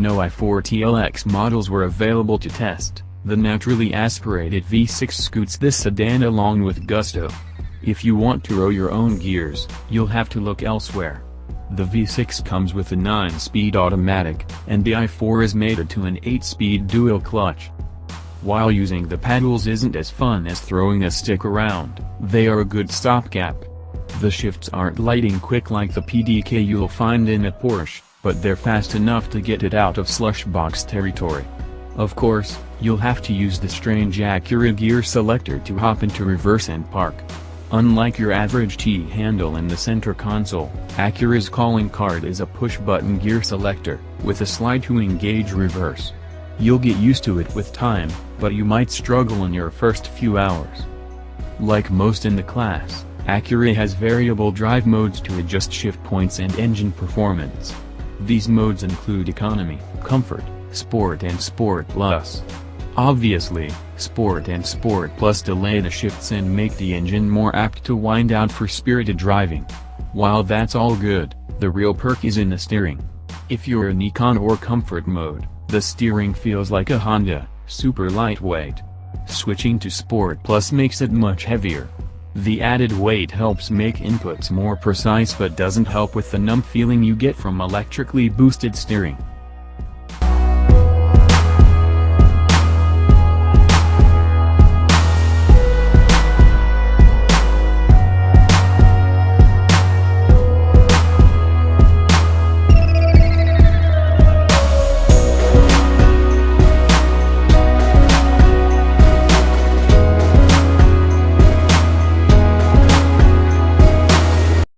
no i4 TLX models were available to test, the naturally aspirated V6 scoots this sedan along with gusto. If you want to roll your own gears, you'll have to look elsewhere. The V6 comes with a 9-speed automatic, and the i4 is mated to an 8-speed dual clutch. While using the paddles isn't as fun as throwing a stick around, they are a good stopgap. The shifts aren't lightning quick like the PDK you'll find in a Porsche, but they're fast enough to get it out of slush box territory. Of course, you'll have to use the strange Acura gear selector to hop into reverse and park. Unlike your average T-handle in the center console, Acura's calling card is a push-button gear selector, with a slide to engage reverse. You'll get used to it with time, but you might struggle in your first few hours. Like most in the class, Acura has variable drive modes to adjust shift points and engine performance. These modes include Economy, Comfort, Sport and Sport Plus. Obviously, Sport and Sport Plus delay the shifts and make the engine more apt to wind out for spirited driving. While that's all good, the real perk is in the steering. If you're in Econ or Comfort mode, the steering feels like a Honda, super lightweight. Switching to Sport Plus makes it much heavier. The added weight helps make inputs more precise but doesn't help with the numb feeling you get from electrically boosted steering.